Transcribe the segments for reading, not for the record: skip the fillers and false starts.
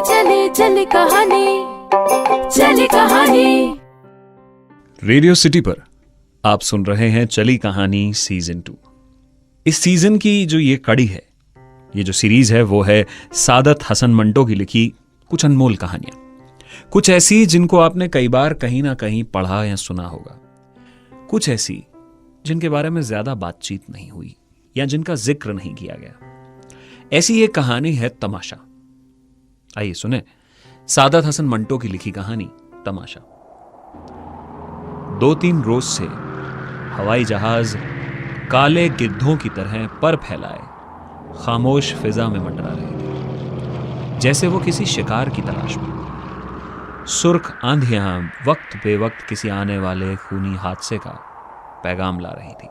चली चली कहानी, चली कहानी। रेडियो सिटी पर आप सुन रहे हैं चली कहानी सीजन 2। इस सीजन की जो ये कड़ी है, ये जो सीरीज है, वो है सादत हसन मंटो की लिखी कुछ अनमोल कहानियां। कुछ ऐसी जिनको आपने कई बार कहीं ना कहीं पढ़ा या सुना होगा, कुछ ऐसी जिनके बारे में ज्यादा बातचीत नहीं हुई या जिनका जिक्र नहीं किया गया। ऐसी एक कहानी है तमाशा। आइए सुने सादत हसन मंटो की लिखी कहानी तमाशा। 2-3 रोज से हवाई जहाज काले गिद्धों की तरह पर फैलाए खामोश फिजा में मंडरा रहे थे, जैसे वो किसी शिकार की तलाश में। सुर्ख आंधियां वक्त बेवक्त किसी आने वाले खूनी हादसे का पैगाम ला रही थी।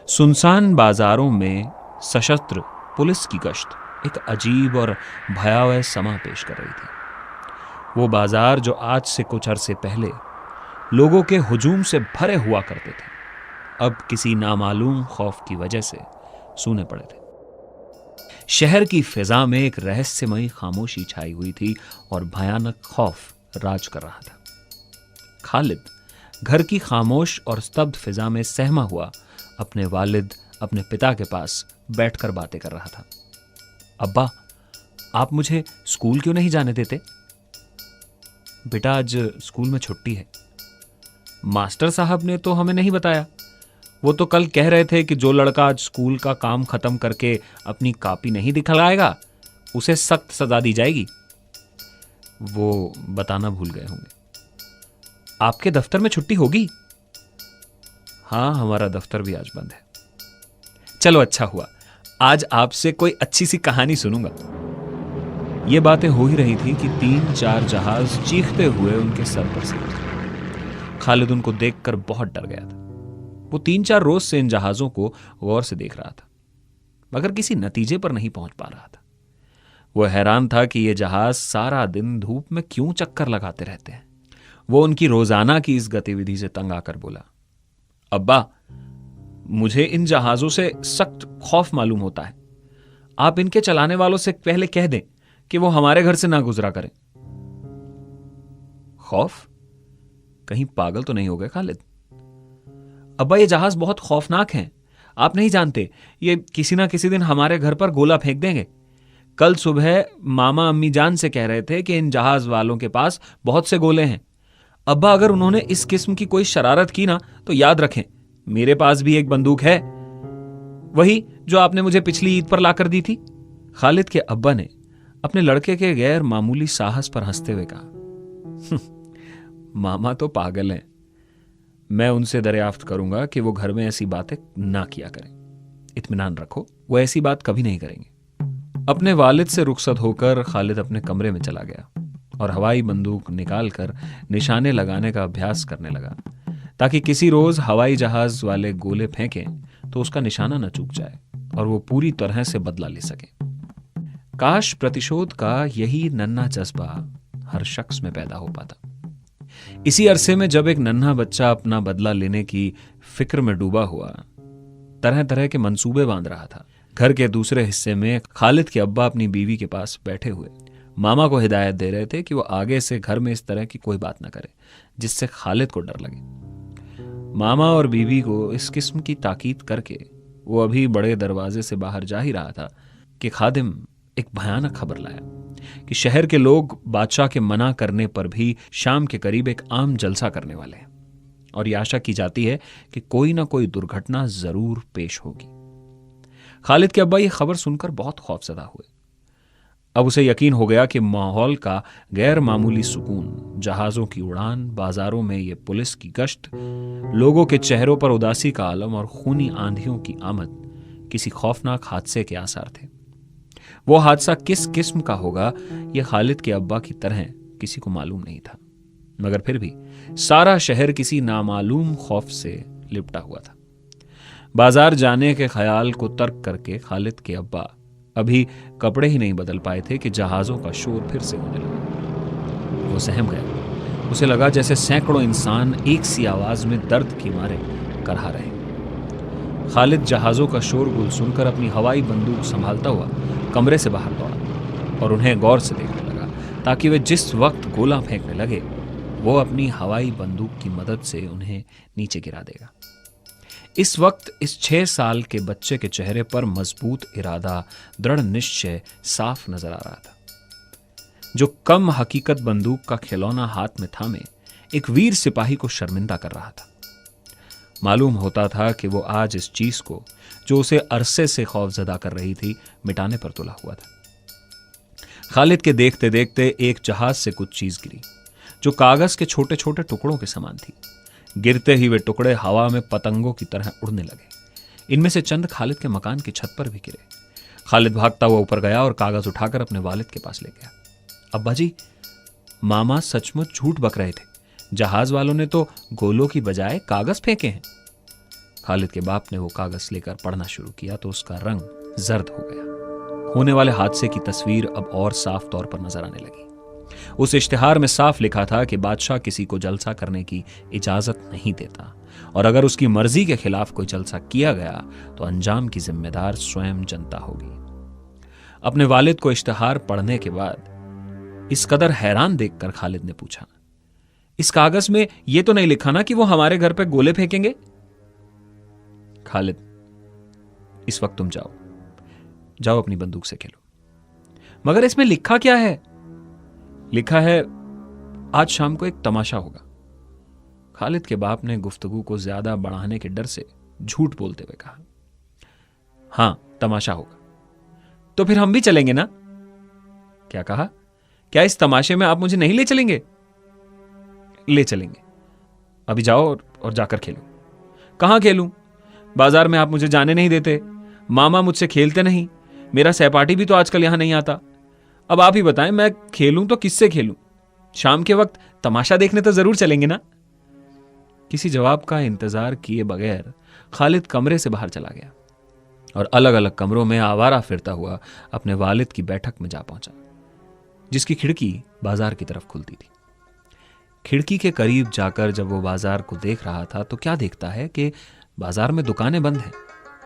सुनसान बाजारों में सशस्त्र पुलिस की गश्त एक अजीब और भयावह समा पेश कर रही थी। वो बाजार जो आज से कुछ अरसे पहले लोगों के हुजूम से भरे हुआ करते थे, अब किसी नामालूम खौफ की वजह से सूने पड़े थे। शहर की फिजा में एक रहस्यमयी खामोशी छाई हुई थी और भयानक खौफ राज कर रहा था। खालिद घर की खामोश और स्तब्ध फिजा में सहमा हुआ अपने वालिद, अपने पिता के पास बैठकर बातें कर रहा था। अब्बा, आप मुझे स्कूल क्यों नहीं जाने देते? बेटा, आज स्कूल में छुट्टी है। मास्टर साहब ने तो हमें नहीं बताया। वो तो कल कह रहे थे कि जो लड़का आज स्कूल का काम खत्म करके अपनी कॉपी नहीं दिखलाएगा उसे सख्त सजा दी जाएगी। वो बताना भूल गए होंगे। आपके दफ्तर में छुट्टी होगी? हाँ, हमारा दफ्तर भी आज बंद है। चलो, अच्छा हुआ, आज आपसे कोई अच्छी सी कहानी सुनूंगा। ये बातें हो ही रही थी कि 3-4 जहाज चीखते हुए उनके सर पर से उतरे। खालिद उनको देखकर बहुत डर गया था। वो 3-4 रोज से इन जहाजों को गौर से देख रहा था, मगर किसी नतीजे पर नहीं पहुंच पा रहा था। वो हैरान था कि ये जहाज सारा दिन धूप में क्यों चक्कर लगाते रहते हैं। वो उनकी रोजाना की इस गतिविधि से तंग आकर बोला, अब्बा, मुझे इन जहाजों से सख्त खौफ मालूम होता है। आप इनके चलाने वालों से पहले कह दें कि वो हमारे घर से ना गुजरा करें। खौफ? कहीं पागल तो नहीं हो गए खालिद? अब्बा, ये जहाज बहुत खौफनाक हैं। आप नहीं जानते, ये किसी ना किसी दिन हमारे घर पर गोला फेंक देंगे। कल सुबह मामा अम्मी जान से कह रहे थे कि इन जहाज वालों के पास बहुत से गोले हैं। अब्बा, अगर उन्होंने इस किस्म की कोई शरारत की ना, तो याद रखें मेरे पास भी एक बंदूक है, वही जो आपने मुझे पिछली ईद पर लाकर दी थी। खालिद के अब्बा ने अपने लड़के के गैर मामूली साहस पर हंसते हुए कहा, मामा तो पागल हैं। मैं उनसे दरियाफ्त करूंगा कि वो घर में ऐसी बातें ना किया करें। इत्मीनान रखो, वो ऐसी बात कभी नहीं करेंगे। अपने वालिद से रुखसत होकर खालिद अपने कमरे में चला गया और हवाई बंदूक निकालकर निशाने लगाने का अभ्यास करने लगा, ताकि किसी रोज हवाई जहाज वाले गोले फेंकें तो उसका निशाना न चूक जाए और वो पूरी तरह से बदला ले सके। काश प्रतिशोध का यही नन्हा जज्बा हर शख्स में पैदा हो पाता। इसी अरसे में जब एक नन्हा बच्चा अपना बदला लेने की फिक्र में डूबा हुआ तरह तरह के मंसूबे बांध रहा था, घर के दूसरे हिस्से में खालिद के अब्बा अपनी बीवी के पास बैठे हुए मामा को हिदायत दे रहे थे कि वो आगे से घर में इस तरह की कोई बात न करे जिससे खालिद को डर लगे। मामा और बीवी को इस किस्म की ताकीद करके वो अभी बड़े दरवाजे से बाहर जा ही रहा था कि खादिम एक भयानक खबर लाया कि शहर के लोग बादशाह के मना करने पर भी शाम के करीब एक आम जलसा करने वाले हैं और ये आशा की जाती है कि कोई ना कोई दुर्घटना जरूर पेश होगी। खालिद के अब्बा ये खबर सुनकर बहुत खौफजदा हुए। अब उसे यकीन हो गया कि माहौल का गैर मामूली सुकून, जहाजों की उड़ान, बाजारों में ये पुलिस की गश्त, लोगों के चेहरों पर उदासी का आलम और खूनी आंधियों की आमद किसी खौफनाक हादसे के आसार थे। वो हादसा किस किस्म का होगा ये खालिद के अब्बा की तरह किसी को मालूम नहीं था, मगर फिर भी सारा शहर किसी नामालूम खौफ से लिपटा हुआ था। बाजार जाने के ख्याल को तर्क करके खालिद के अब्बा अभी कपड़े ही नहीं बदल पाए थे कि जहाजों का शोर फिर से होने लगा। वो सहम गया। उसे लगा जैसे सैकड़ों इंसान एक सी आवाज में दर्द की मारे करहा रहे। खालिद जहाजों का शोरगुल सुनकर अपनी हवाई बंदूक संभालता हुआ कमरे से बाहर दौड़ा और उन्हें गौर से देखने लगा। ताकि वे जिस वक्त गोला फेंकने लगे वो अपनी हवाई बंदूक की मदद से उन्हें नीचे गिरा देगा। इस वक्त इस 6 साल के बच्चे के चेहरे पर मजबूत इरादा, दृढ़ निश्चय साफ नजर आ रहा था। जो कम हकीकत बंदूक का खिलौना हाथ में थामे एक वीर सिपाही को शर्मिंदा कर रहा था। मालूम होता था कि वो आज इस चीज को, जो उसे अरसे से खौफजदा कर रही थी, मिटाने पर तुला हुआ था। खालिद के देखते देखते एक जहाज से कुछ चीज गिरी जो कागज के छोटे छोटे टुकड़ों के समान थी। गिरते ही वे टुकड़े हवा में पतंगों की तरह उड़ने लगे। इनमें से चंद खालिद के मकान की छत पर भी गिरे। खालिद भागता हुआ ऊपर गया और कागज उठाकर अपने वालिद के पास ले गया। अब्बा जी, मामा सचमुच झूठ बक रहे थे। जहाज वालों ने तो गोलों की बजाय कागज फेंके हैं। खालिद के बाप ने वो कागज लेकर पढ़ना शुरू किया तो उसका रंग जर्द हो गया। होने वाले हादसे की तस्वीर अब और साफ तौर पर नजर आने लगी। उस इश्तिहार में साफ लिखा था कि बादशाह किसी को जलसा करने की इजाजत नहीं देता और अगर उसकी मर्जी के खिलाफ कोई जलसा किया गया तो अंजाम की जिम्मेदार स्वयं जनता होगी। अपने वालिद को इश्तिहार पढ़ने के बाद इस कदर हैरान देखकर खालिद ने पूछा, इस कागज में यह तो नहीं लिखा ना कि वो हमारे घर पे गोले फेंकेंगे? खालिद, इस वक्त तुम जाओ अपनी बंदूक से खेलो। मगर इसमें लिखा क्या है? लिखा है आज शाम को एक तमाशा होगा। खालिद के बाप ने गुफ्तगू को ज्यादा बढ़ाने के डर से झूठ बोलते हुए कहा, हां, तमाशा होगा। तो फिर हम भी चलेंगे ना? क्या कहा? क्या इस तमाशे में आप मुझे नहीं ले चलेंगे? ले चलेंगे। अभी जाओ और जाकर खेलो। कहां खेलूं? बाजार में आप मुझे जाने नहीं देते। मामा मुझसे खेलते नहीं। मेरा सहपाठी भी तो आजकल यहां नहीं आता। अब आप ही बताएं, मैं खेलूं तो किससे खेलूं? शाम के वक्त तमाशा देखने तो जरूर चलेंगे ना? किसी जवाब का इंतजार किए बगैर खालिद कमरे से बाहर चला गया और अलग अलग कमरों में आवारा फिरता हुआ अपने वालिद की बैठक में जा पहुंचा, जिसकी खिड़की बाजार की तरफ खुलती थी। खिड़की के करीब जाकर जब वो बाजार को देख रहा था तो क्या देखता है कि बाजार में दुकानें बंद हैं,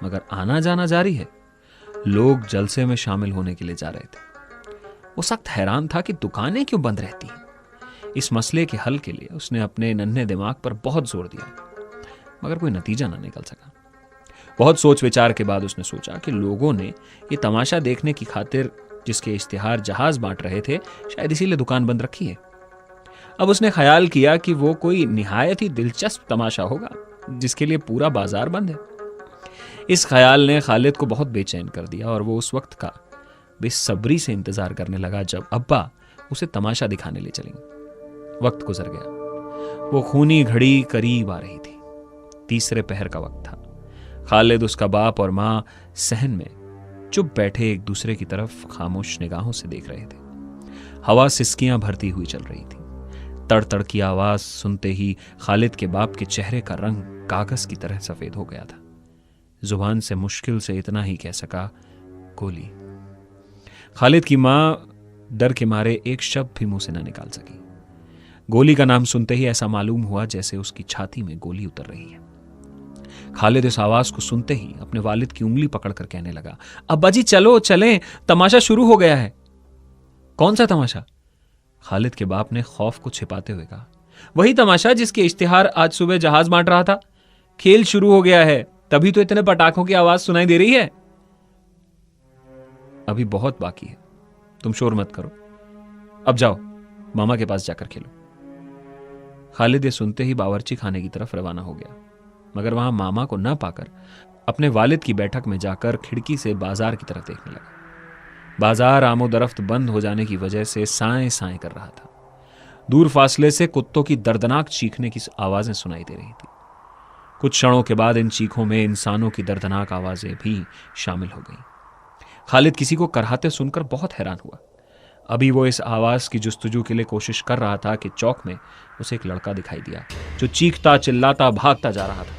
मगर आना जाना जारी है। लोग जलसे में शामिल होने के लिए जा रहे थे। वो सख्त हैरान था कि दुकानें क्यों बंद रहती हैं। इस मसले के हल के लिए उसने अपने नन्हे दिमाग पर बहुत जोर दिया, मगर कोई नतीजा ना निकल सका। बहुत सोच विचार के बाद उसने सोचा कि लोगों ने ये तमाशा देखने की खातिर जिसके इश्तिहार जहाज बांट रहे थे, शायद इसीलिए दुकान बंद रखी है। अब उसने ख्याल किया कि वो कोई निहायत ही दिलचस्प तमाशा होगा जिसके लिए पूरा बाजार बंद है। इस ख्याल ने खालिद को बहुत बेचैन कर दिया और वो उस वक्त का बेसब्री से इंतजार करने लगा जब अब्बा उसे तमाशा दिखाने ले चलेंगे। वक्त गुजर गया। वो खूनी घड़ी करीब आ रही थी। तीसरे पहर का वक्त था। खालिद, उसका बाप और मां सहन में चुप बैठे एक दूसरे की तरफ खामोश निगाहों से देख रहे थे। हवा सिसकियां भरती हुई चल रही थी। तड़तड़ की आवाज सुनते ही खालिद के बाप के चेहरे का रंग कागज की तरह सफेद हो गया था। जुबान से मुश्किल से इतना ही कह सका, गोली। खालिद की मां डर के मारे एक शब्द भी मुंह से न निकाल सकी। गोली का नाम सुनते ही ऐसा मालूम हुआ जैसे उसकी छाती में गोली उतर रही है। खालिद इस आवाज को सुनते ही अपने वालिद की उंगली पकड़कर कहने लगा, अब्बा जी चलो चलें, तमाशा शुरू हो गया है। कौन सा तमाशा? खालिद के बाप ने खौफ को छिपाते हुए कहा, वही तमाशा जिसके इश्तिहार आज सुबह जहाज बांट रहा था। खेल शुरू हो गया है, तभी तो इतने पटाखों की आवाज सुनाई दे रही है। अभी बहुत बाकी है, तुम शोर मत करो। अब जाओ मामा के पास जाकर खेलो। खालिद ये सुनते ही बावर्ची खाने की तरफ रवाना हो गया, मगर वहां मामा को न पाकर अपने वालिद की बैठक में जाकर खिड़की से बाजार की तरफ देखने लगा। बाजार आमोदरफ्त बंद हो जाने की वजह से साएं साएं कर रहा था। दूर फासले से कुत्तों की दर्दनाक चीखने की आवाजें सुनाई दे रही थी। कुछ क्षणों के बाद इन चीखों में इंसानों की दर्दनाक आवाजें भी शामिल हो गईं। खालिद किसी को कराहते सुनकर बहुत हैरान हुआ। अभी वो इस आवाज की जुस्तजू के लिए कोशिश कर रहा था कि चौक में उसे एक लड़का दिखाई दिया जो चीखता चिल्लाता भागता जा रहा था।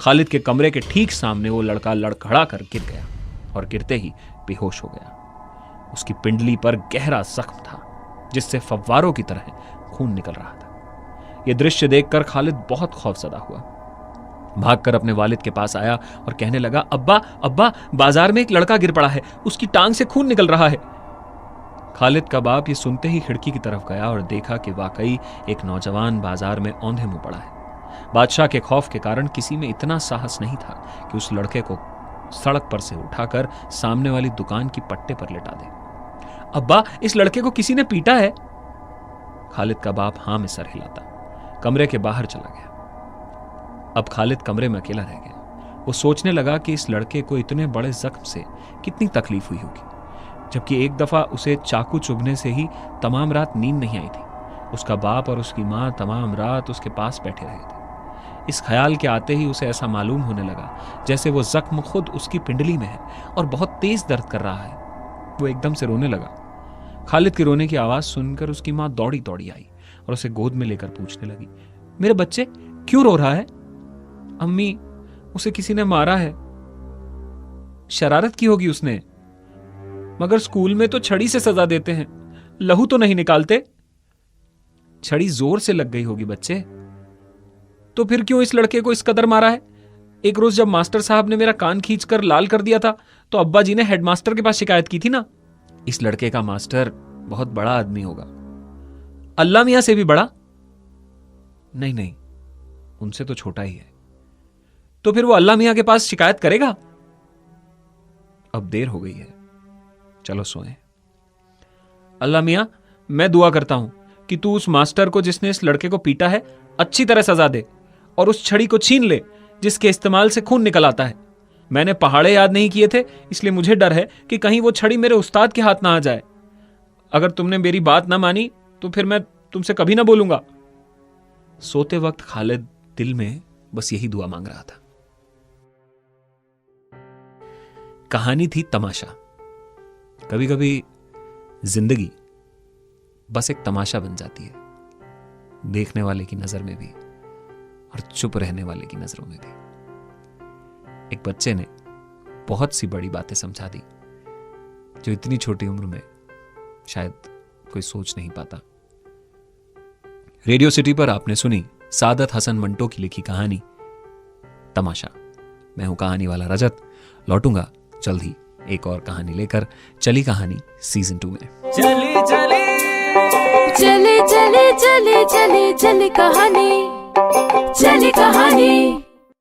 खालिद के कमरे के ठीक सामने वो लड़का लड़खड़ा कर गिर गया और गिरते ही बेहोश हो गया। उसकी पिंडली पर गहरा जख्म था जिससे फव्वारों की तरह खून निकल रहा था। यह दृश्य देखकर खालिद बहुत खौफजदा हुआ। भागकर अपने वालिद के पास आया और कहने लगा, अब्बा अब्बा, बाजार में एक लड़का गिर पड़ा है, उसकी टांग से खून निकल रहा है। खालिद का बाप ये सुनते ही खिड़की की तरफ गया और देखा कि वाकई एक नौजवान बाजार में औंधे मुंह पड़ा है। बादशाह के खौफ के कारण किसी में इतना साहस नहीं था कि उस लड़के को सड़क पर से उठाकर सामने वाली दुकान की पट्टे पर लेटा दे। अब्बा, इस लड़के को किसी ने पीटा है। खालिद का बाप हां में सर हिलाता कमरे के बाहर चला गया। अब खालिद कमरे में अकेला रह गया। वो सोचने लगा कि इस लड़के को इतने बड़े जख्म से कितनी तकलीफ हुई होगी, जबकि एक दफा उसे चाकू चुभने से ही तमाम रात नींद नहीं आई थी। उसका बाप और उसकी मां तमाम रात उसके पास बैठे रहे थे। इस ख्याल के आते ही उसे ऐसा मालूम होने लगा जैसे वो जख्म खुद उसकी पिंडली में है और बहुत तेज दर्द कर रहा है। वो एकदम से रोने लगा। खालिद के रोने की आवाज सुनकर उसकी मां दौड़ी दौड़ी आई और उसे गोद में लेकर पूछने लगी, मेरे बच्चे क्यों रो रहा है? अम्मी, उसे किसी ने मारा है। शरारत की होगी उसने, मगर स्कूल में तो छड़ी से सजा देते हैं, लहू तो नहीं निकालते। छड़ी जोर से लग गई होगी बच्चे। तो फिर क्यों इस लड़के को इस कदर मारा है? एक रोज जब मास्टर साहब ने मेरा कान खींचकर लाल कर दिया था तो अब्बा जी ने हेडमास्टर के पास शिकायत की थी ना। इस लड़के का मास्टर बहुत बड़ा आदमी होगा। अल्लाह मियां से भी बड़ा? नहीं नहीं, उनसे तो छोटा ही है। तो फिर वो अल्लाह मियां के पास शिकायत करेगा? अब देर हो गई है, चलो सोएं। अल्लाह मियां, मैं दुआ करता हूं कि तू उस मास्टर को जिसने इस लड़के को पीटा है अच्छी तरह सजा दे और उस छड़ी को छीन ले जिसके इस्तेमाल से खून निकल आता है। मैंने पहाड़े याद नहीं किए थे, इसलिए मुझे डर है कि कहीं वो छड़ी मेरे उस्ताद के हाथ ना आ जाए। अगर तुमने मेरी बात ना मानी तो फिर मैं तुमसे कभी ना बोलूंगा। सोते वक्त खालिद दिल में बस यही दुआ मांग रहा था। कहानी थी तमाशा। कभी कभी जिंदगी बस एक तमाशा बन जाती है, देखने वाले की नजर में भी और चुप रहने वाले की नजरों में भी। एक बच्चे ने बहुत सी बड़ी बातें समझा दी जो इतनी छोटी उम्र में शायद कोई सोच नहीं पाता। रेडियो सिटी पर आपने सुनी सादत हसन मंटो की लिखी कहानी तमाशा। मैं हूं कहानी वाला रजत। लौटूंगा जल्द ही एक और कहानी लेकर। चली कहानी सीजन 2 में। चले चले चले चले चले चले कहानी, चली कहानी।